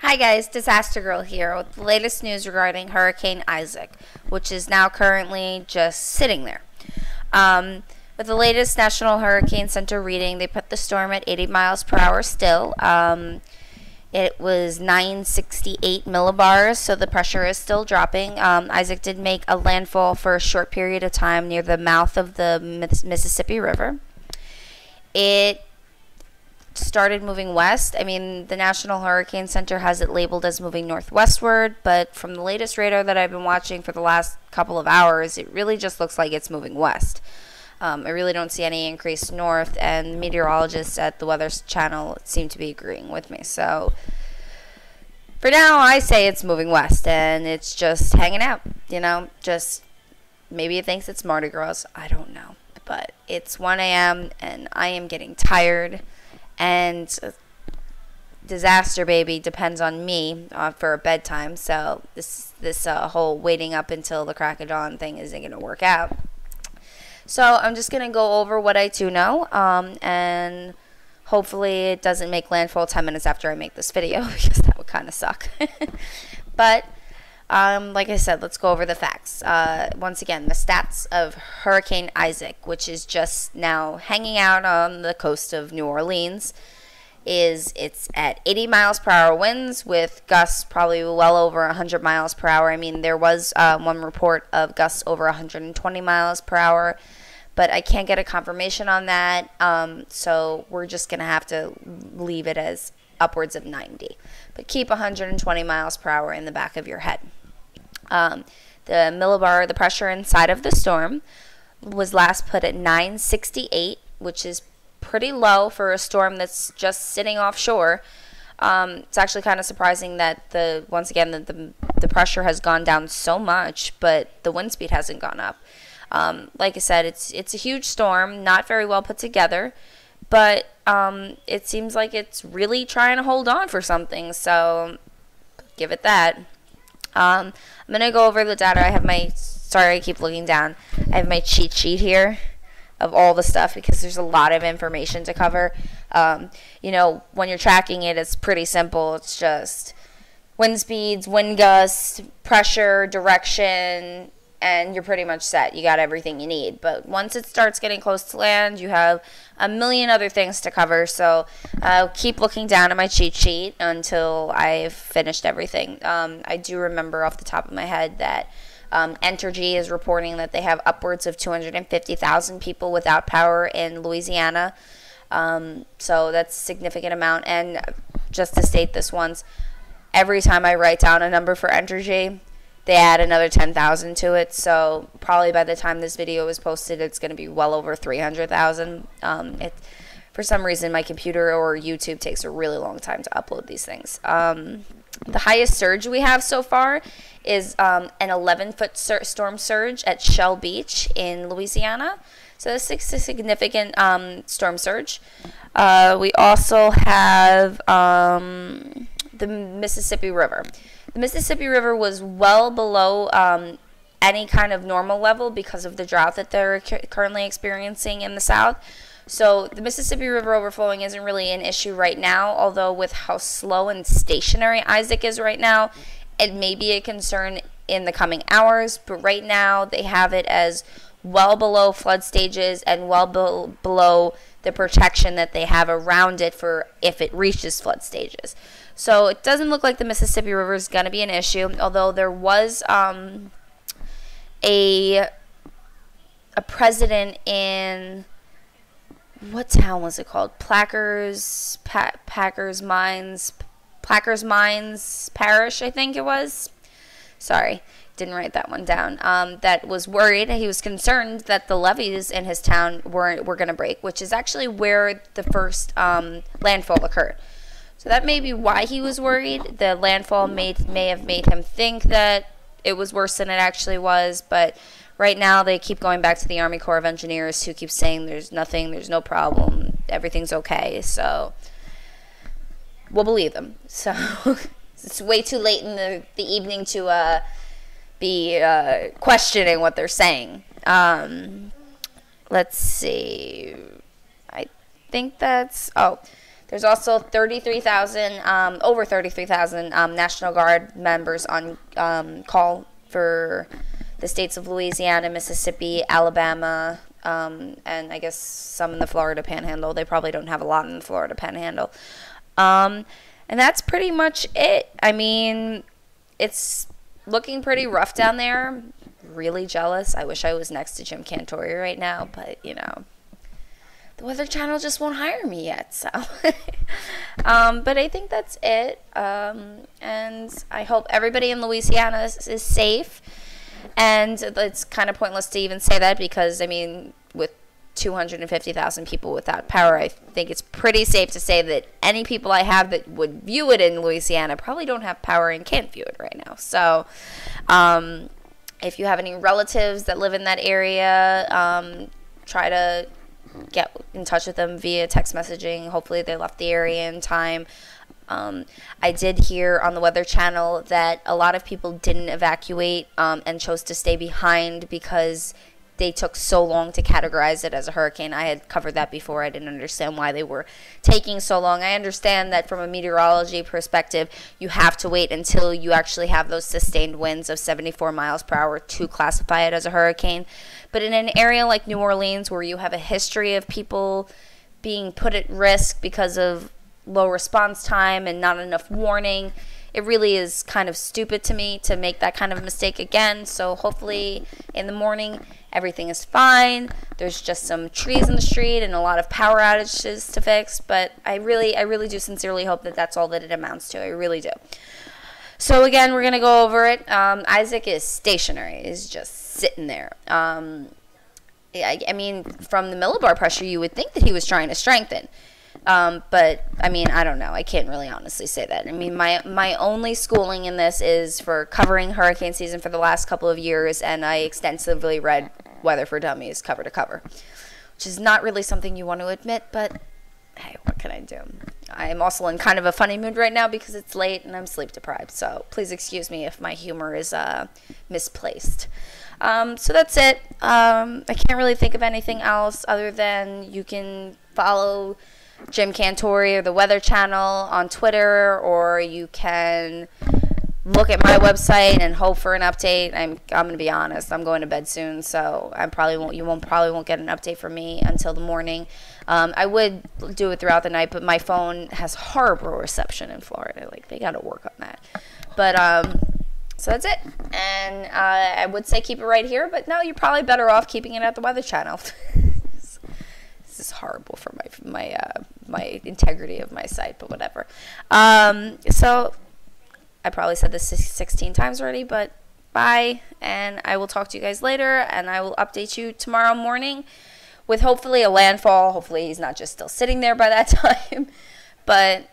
Hi guys, Disaster Girl here with the latest news regarding Hurricane Isaac, which is now currently just sitting there. With the latest National Hurricane Center reading, they put the storm at 80 miles per hour still. It was 968 millibars, so the pressure is still dropping. Isaac did make a landfall for a short period of time near the mouth of the Mississippi River. It started moving west. I mean, the National Hurricane Center has it labeled as moving northwestward, but from the latest radar that I've been watching for the last couple of hours, it really just looks like it's moving west. I really don't see any increase north, and meteorologists at the Weather Channel seem to be agreeing with me. So for now, I say it's moving west, and it's just hanging out, just maybe it thinks it's Mardi Gras. I don't know. But it's 1 a.m., and I am getting tired. And disaster baby depends on me for a bedtime, so this whole waiting up until the crack of dawn thing isn't going to work out. So I'm just going to go over what I do know, and hopefully it doesn't make landfall 10 minutes after I make this video, because that would kind of suck. But like I said, let's go over the facts. Once again, the stats of Hurricane Isaac, which is just now hanging out on the coast of New Orleans, it's at 80 miles per hour winds with gusts probably well over 100 miles per hour. I mean, there was one report of gusts over 120 miles per hour, but I can't get a confirmation on that, so we're just going to have to leave it as upwards of 90. But keep 120 miles per hour in the back of your head. The millibar, the pressure inside of the storm, was last put at 968, which is pretty low for a storm that's just sitting offshore. It's actually kind of surprising that once again the pressure has gone down so much, but the wind speed hasn't gone up. Like I said, it's a huge storm, not very well put together, but it seems like it's really trying to hold on for something, so give it that. I'm going to go over the data. I have sorry I keep looking down. I have my cheat sheet here of all the stuff because there's a lot of information to cover. When you're tracking it, it's pretty simple. It's just wind speeds, wind gusts, pressure, direction, and you're pretty much set. You got everything you need. But once it starts getting close to land, you have a million other things to cover. So keep looking down at my cheat sheet until I've finished everything. I do remember off the top of my head that Entergy is reporting that they have upwards of 250,000 people without power in Louisiana. So that's a significant amount. And just to state this once, every time I write down a number for Entergy, they add another 10,000 to it, so probably by the time this video is posted, it's going to be well over 300,000. For some reason, my computer or YouTube takes a really long time to upload these things. The highest surge we have so far is an 11-foot storm surge at Shell Beach in Louisiana. So that's a significant storm surge. We also have the Mississippi River. The Mississippi River was well below any kind of normal level because of the drought that they're currently experiencing in the south. So the Mississippi River overflowing isn't really an issue right now, although with how slow and stationary Isaac is right now, it may be a concern in the coming hours. But right now they have it as well below flood stages and well below the protection that they have around it for if it reaches flood stages. So it doesn't look like the Mississippi River is going to be an issue, although there was a president in, what town was it called? Plaquers Mines Parish, I think it was. Sorry, didn't write that one down. That was worried. He was concerned that the levees in his town were going to break, which is actually where the first landfall occurred. So that may be why he was worried. The landfall may have made him think that it was worse than it actually was. But right now they keep going back to the Army Corps of Engineers, who keep saying there's nothing, there's no problem, everything's okay. So we'll believe them. So it's way too late in the evening to be questioning what they're saying. Let's see. I think that's... There's also 33,000, over 33,000 National Guard members on call for the states of Louisiana, Mississippi, Alabama, and I guess some in the Florida Panhandle. They probably don't have a lot in the Florida Panhandle. And that's pretty much it. I mean, it's looking pretty rough down there. Really jealous. I wish I was next to Jim Cantore right now, but, you know, the Weather Channel just won't hire me yet, so. But I think that's it. And I hope everybody in Louisiana is safe. And it's kind of pointless to even say that because, I mean, with 250,000 people without power, I think it's pretty safe to say that any people I have that would view it in Louisiana probably don't have power and can't view it right now. So, if you have any relatives that live in that area, try to get in touch with them via text messaging. Hopefully they left the area in time. I did hear on the Weather Channel that a lot of people didn't evacuate and chose to stay behind because they took so long to categorize it as a hurricane. I had covered that before. I didn't understand why they were taking so long. I understand that from a meteorology perspective, you have to wait until you actually have those sustained winds of 74 miles per hour to classify it as a hurricane. But in an area like New Orleans, where you have a history of people being put at risk because of low response time and not enough warning, it really is kind of stupid to me to make that kind of mistake again. So hopefully in the morning everything is fine. There's just some trees in the street and a lot of power outages to fix, but I really do sincerely hope that that's all that it amounts to. I really do. So again, we're going to go over it. Isaac is stationary. He's just sitting there. I mean, from the millibar pressure, you would think that he was trying to strengthen. But I mean, I don't know. I can't really honestly say that. I mean, my only schooling in this is for covering hurricane season for the last couple of years, and I extensively read Weather for Dummies cover to cover, which is not really something you want to admit, but hey, what can I do? I'm also in kind of a funny mood right now because it's late and I'm sleep deprived, so please excuse me if my humor is misplaced. So that's it. I can't really think of anything else other than you can follow Jim Cantore or the Weather Channel on Twitter, or you can look at my website and hope for an update. I'm going to be honest. I'm going to bed soon, so I probably won't get an update from me until the morning. I would do it throughout the night, but my phone has horrible reception in Florida. Like, they got to work on that. But so that's it. And I would say keep it right here, but no, you're probably better off keeping it at the Weather Channel. This is horrible for my integrity of my site, but whatever. So I probably said this 16 times already, but bye, and I will talk to you guys later, and I will update you tomorrow morning with hopefully a landfall. Hopefully he's not just still sitting there by that time, but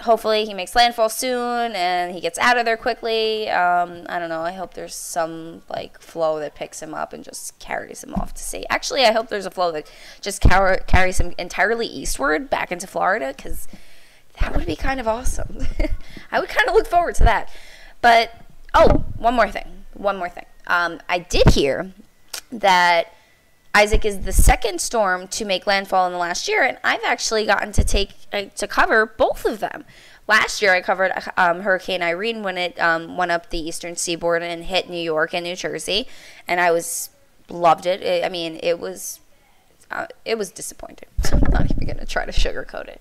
hopefully he makes landfall soon and he gets out of there quickly. I don't know. I hope there's some like flow that picks him up and just carries him off to sea. Actually, I hope there's a flow that just carries him entirely eastward back into Florida, because that would be kind of awesome. I would kind of look forward to that. But, oh, one more thing. I did hear that Isaac is the second storm to make landfall in the last year, and I've actually gotten to cover both of them. Last year I covered Hurricane Irene when it went up the eastern seaboard and hit New York and New Jersey, and I loved it. I mean, it was disappointing. I'm not even going to try to sugarcoat it.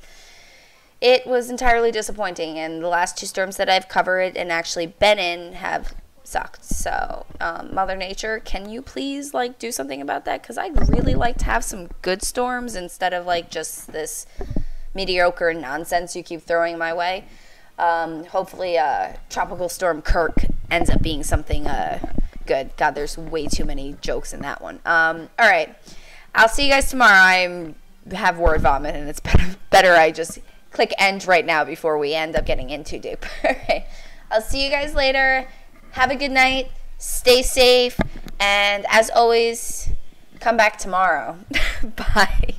It was entirely disappointing, and the last two storms that I've covered and actually been in have sucked. So, Mother Nature, can you please, like, do something about that? Because I'd really like to have some good storms instead of, like, just this mediocre nonsense you keep throwing my way. Hopefully, Tropical Storm Kirk ends up being something good. God, there's way too many jokes in that one. All right. I'll see you guys tomorrow. I have word vomit, and it's better I just click end right now before we end up getting in too deep. All right. I'll see you guys later. Have a good night. Stay safe. And as always, come back tomorrow. Bye.